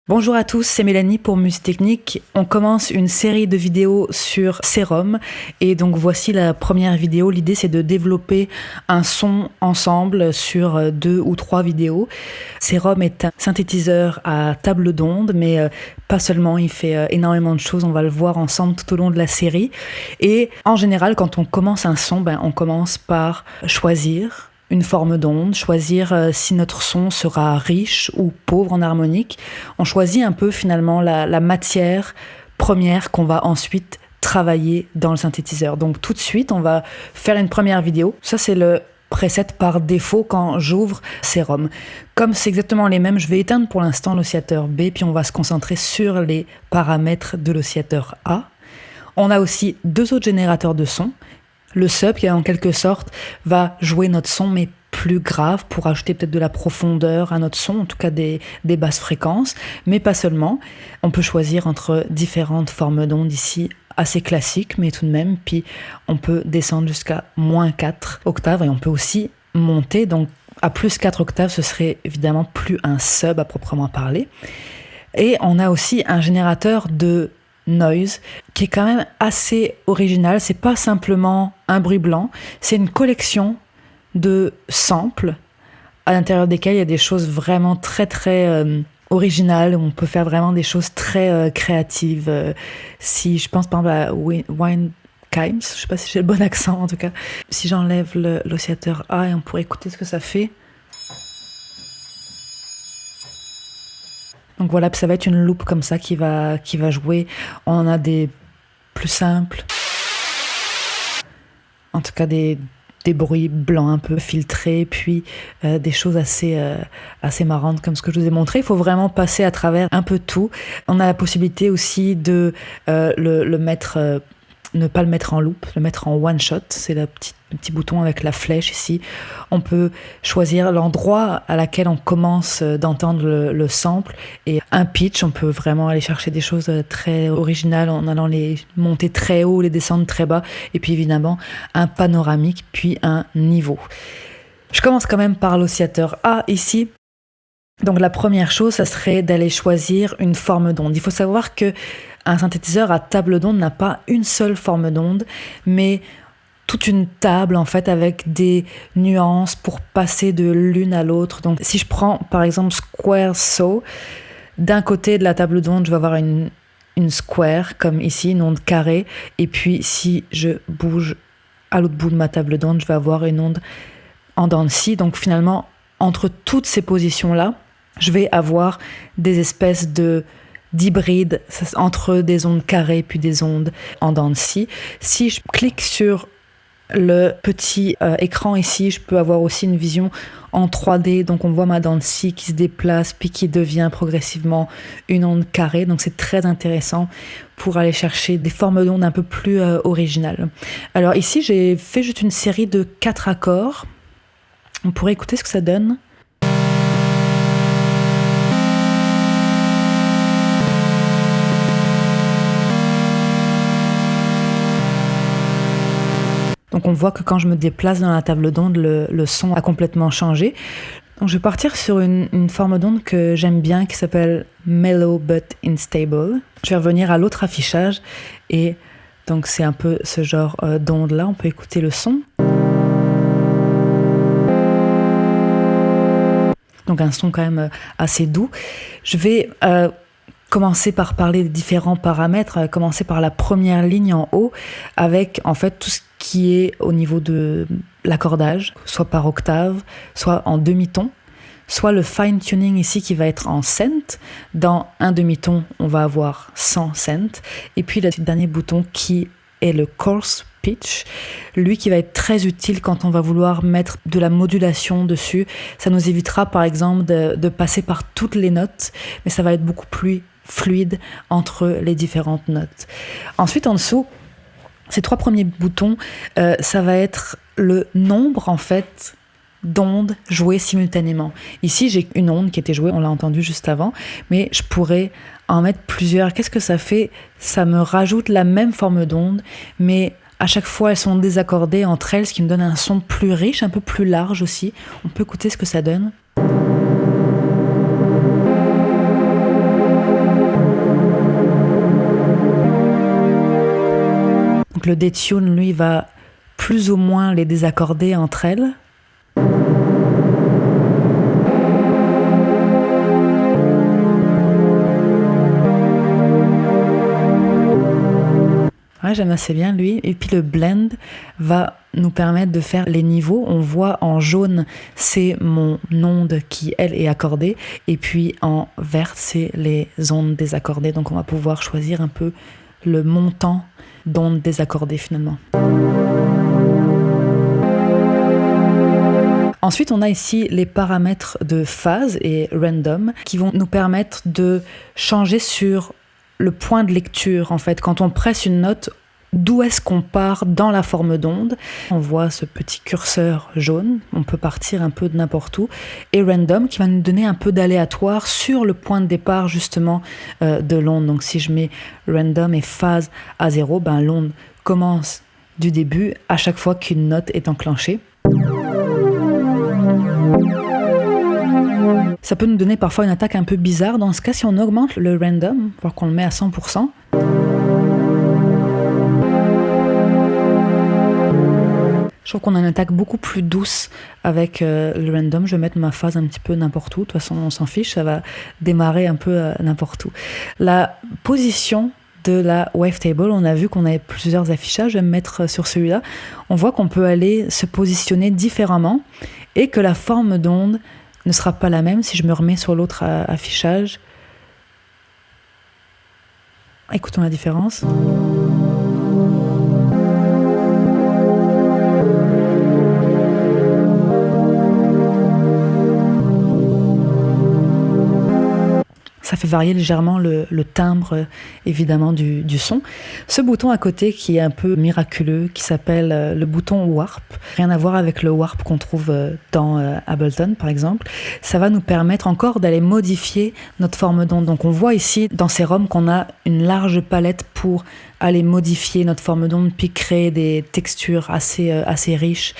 Bonjour à tous, c'est Mélanie pour Muse Technique. On commence une série de vidéos sur Serum et donc voici la première vidéo. L'idée c'est de développer un son ensemble sur 2 ou 3 vidéos. Serum est un synthétiseur à table d'onde mais pas seulement, il fait énormément de choses, on va le voir ensemble tout au long de la série. Et en général quand on commence un son, on commence par choisir une forme d'onde, choisir si notre son sera riche ou pauvre en harmonique. On choisit un peu finalement la matière première qu'on va ensuite travailler dans le synthétiseur. Donc tout de suite, on va faire une première vidéo. Ça, c'est le preset par défaut quand j'ouvre Serum. Comme c'est exactement les mêmes, je vais éteindre pour l'instant l'oscillateur B, puis on va se concentrer sur les paramètres de l'oscillateur A. On a aussi 2 autres générateurs de son. Le sub qui en quelque sorte va jouer notre son mais plus grave pour ajouter peut-être de la profondeur à notre son, en tout cas des basses fréquences, mais pas seulement. On peut choisir entre différentes formes d'ondes ici, assez classiques mais tout de même, puis on peut descendre jusqu'à -4 octaves et on peut aussi monter, donc à +4 octaves ce serait évidemment plus un sub à proprement parler. Et on a aussi un générateur de noise qui est quand même assez original. C'est pas simplement un bruit blanc, c'est une collection de samples à l'intérieur desquels il y a des choses vraiment très originales. On peut faire vraiment des choses très créatives. Si je pense par exemple à Wine Kimes, je sais pas si j'ai le bon accent en tout cas. Si j'enlève l'oscillateur A et on pourrait écouter ce que ça fait. Donc voilà, ça va être une loupe comme ça qui va jouer. On en a des plus simples. En tout cas, des bruits blancs un peu filtrés, puis des choses assez marrantes comme ce que je vous ai montré. Il faut vraiment passer à travers un peu tout. On a la possibilité aussi de le mettre... ne pas le mettre en loop, le mettre en one shot, c'est le petit bouton avec la flèche ici. On peut choisir l'endroit à laquelle on commence d'entendre le sample et un pitch, on peut vraiment aller chercher des choses très originales en allant les monter très haut, les descendre très bas et puis évidemment un panoramique puis un niveau. Je commence quand même par l'oscillateur A ici. Donc la première chose, ça serait d'aller choisir une forme d'onde. Il faut savoir que un synthétiseur à table d'onde n'a pas une seule forme d'onde, mais toute une table en fait avec des nuances pour passer de l'une à l'autre. Donc si je prends par exemple Square Saw, d'un côté de la table d'onde, je vais avoir une square comme ici, une onde carrée, et puis si je bouge à l'autre bout de ma table d'onde, je vais avoir une onde en dents de scie. Donc finalement, entre toutes ces positions-là, je vais avoir des espèces d'hybrides entre des ondes carrées puis des ondes en dents de scie. Si je clique sur le petit écran ici, je peux avoir aussi une vision en 3D, donc on voit ma dent de scie qui se déplace puis qui devient progressivement une onde carrée, donc c'est très intéressant pour aller chercher des formes d'ondes un peu plus originales. Alors ici j'ai fait juste une série de 4 accords, on pourrait écouter ce que ça donne. Donc on voit que quand je me déplace dans la table d'onde, le son a complètement changé. Donc je vais partir sur une forme d'onde que j'aime bien qui s'appelle Mellow but Unstable. Je vais revenir à l'autre affichage et donc c'est un peu ce genre d'onde là. On peut écouter le son. Donc un son quand même assez doux. Je vais commencer par parler des différents paramètres, commencer par la première ligne en haut avec en fait tout ce qui est au niveau de l'accordage, soit par octave, soit en demi-ton, soit le fine-tuning ici qui va être en cent. Dans un demi-ton, on va avoir 100 cents. Et puis le dernier bouton qui est le coarse pitch, lui qui va être très utile quand on va vouloir mettre de la modulation dessus. Ça nous évitera par exemple de passer par toutes les notes, mais ça va être beaucoup plus fluide entre les différentes notes. Ensuite, en dessous, ces 3 premiers boutons, ça va être le nombre en fait d'ondes jouées simultanément. Ici, j'ai une onde qui était jouée, on l'a entendu juste avant, mais je pourrais en mettre plusieurs. Qu'est-ce que ça fait? Ça me rajoute la même forme d'onde, mais à chaque fois, elles sont désaccordées entre elles, ce qui me donne un son plus riche, un peu plus large aussi. On peut écouter ce que ça donne. le detune, lui, va plus ou moins les désaccorder entre elles. Ouais, j'aime assez bien lui. Et puis le blend va nous permettre de faire les niveaux. On voit en jaune, c'est mon onde qui, elle, est accordée. Et puis en vert, c'est les ondes désaccordées. Donc on va pouvoir choisir un peu le montant d'ondes désaccordées finalement. Ensuite, on a ici les paramètres de phase et random qui vont nous permettre de changer sur le point de lecture. En fait, quand on presse une note, d'où est-ce qu'on part dans la forme d'onde? On voit ce petit curseur jaune, on peut partir un peu de n'importe où. Et random qui va nous donner un peu d'aléatoire sur le point de départ justement de l'onde. Donc si je mets random et phase à 0, ben, l'onde commence du début à chaque fois qu'une note est enclenchée. Ça peut nous donner parfois une attaque un peu bizarre. Dans ce cas, si on augmente le random, voire qu'on le met à 100%, je trouve qu'on a une attaque beaucoup plus douce avec le random. Je vais mettre ma phase un petit peu n'importe où. De toute façon, on s'en fiche, ça va démarrer un peu n'importe où. La position de la wavetable, on a vu qu'on avait plusieurs affichages. Je vais me mettre sur celui-là. On voit qu'on peut aller se positionner différemment et que la forme d'onde ne sera pas la même si je me remets sur l'autre affichage. Écoutons la différence. Ça fait varier légèrement le timbre, évidemment, du son. Ce bouton à côté, qui est un peu miraculeux, qui s'appelle le bouton Warp, rien à voir avec le Warp qu'on trouve dans Ableton, par exemple, ça va nous permettre encore d'aller modifier notre forme d'onde. Donc on voit ici, dans Serum, qu'on a une large palette pour aller modifier notre forme d'onde, puis créer des textures assez riches.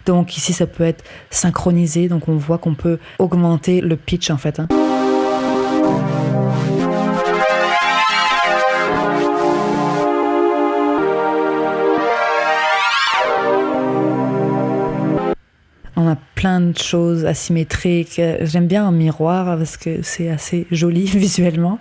Donc ici, ça peut être synchronisé, donc on voit qu'on peut augmenter le pitch, en fait, hein. On a plein de choses asymétriques. J'aime bien en miroir parce que c'est assez joli visuellement.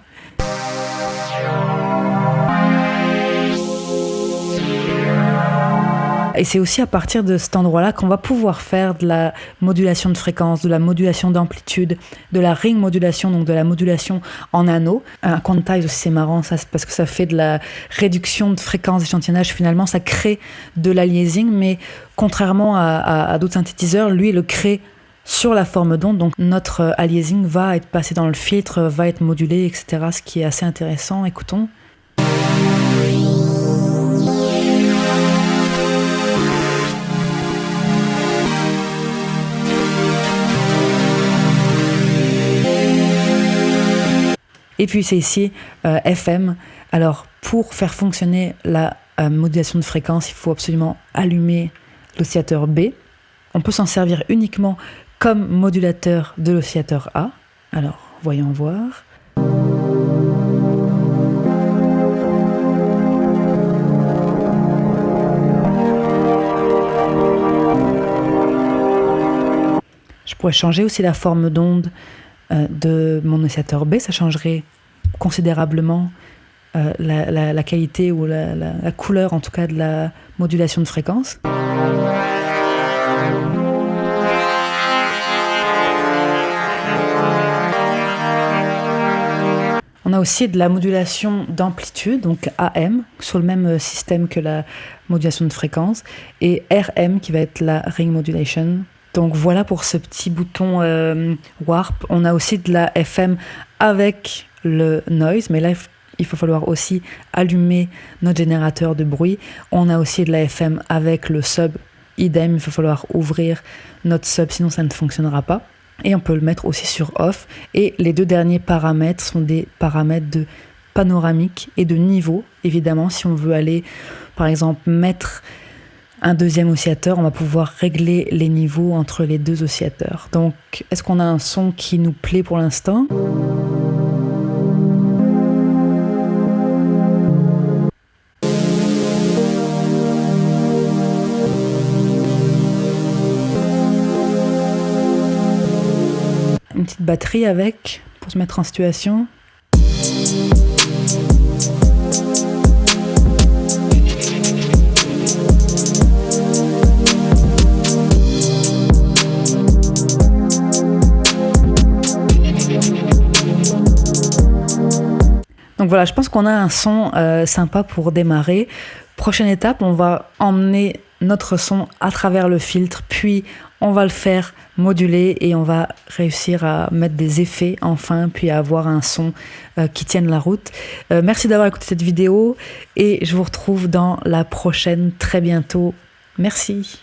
Et c'est aussi à partir de cet endroit-là qu'on va pouvoir faire de la modulation de fréquence, de la modulation d'amplitude, de la ring modulation, donc de la modulation en anneaux. Un quantize aussi, c'est marrant, ça, parce que ça fait de la réduction de fréquence d'échantillonnage. Finalement, ça crée de l'aliasing, mais contrairement à d'autres synthétiseurs, lui, il le crée sur la forme d'onde. Donc notre aliasing va être passé dans le filtre, va être modulé, etc. Ce qui est assez intéressant. Écoutons. Et puis c'est ici FM. Alors pour faire fonctionner la modulation de fréquence, il faut absolument allumer l'oscillateur B. On peut s'en servir uniquement comme modulateur de l'oscillateur A. Alors voyons voir. Je pourrais changer aussi la forme d'onde de mon oscillateur B, ça changerait considérablement la qualité ou la couleur en tout cas de la modulation de fréquence. On a aussi de la modulation d'amplitude, donc AM, sur le même système que la modulation de fréquence, et RM qui va être la ring modulation. Donc voilà pour ce petit bouton Warp. On a aussi de la FM avec le noise, mais là il faut falloir aussi allumer notre générateur de bruit. On a aussi de la FM avec le sub, idem, il va falloir ouvrir notre sub, sinon ça ne fonctionnera pas. Et on peut le mettre aussi sur off. Et les deux derniers paramètres sont des paramètres de panoramique et de niveau. Évidemment, si on veut aller, par exemple, mettre un deuxième oscillateur, on va pouvoir régler les niveaux entre les deux oscillateurs. Donc, est-ce qu'on a un son qui nous plaît pour l'instant ? une petite batterie avec pour se mettre en situation. Donc voilà, je pense qu'on a un son sympa pour démarrer. Prochaine étape, on va emmener notre son à travers le filtre, puis on va le faire moduler et on va réussir à mettre des effets enfin, puis à avoir un son qui tienne la route. Merci d'avoir écouté cette vidéo et je vous retrouve dans la prochaine très bientôt. Merci.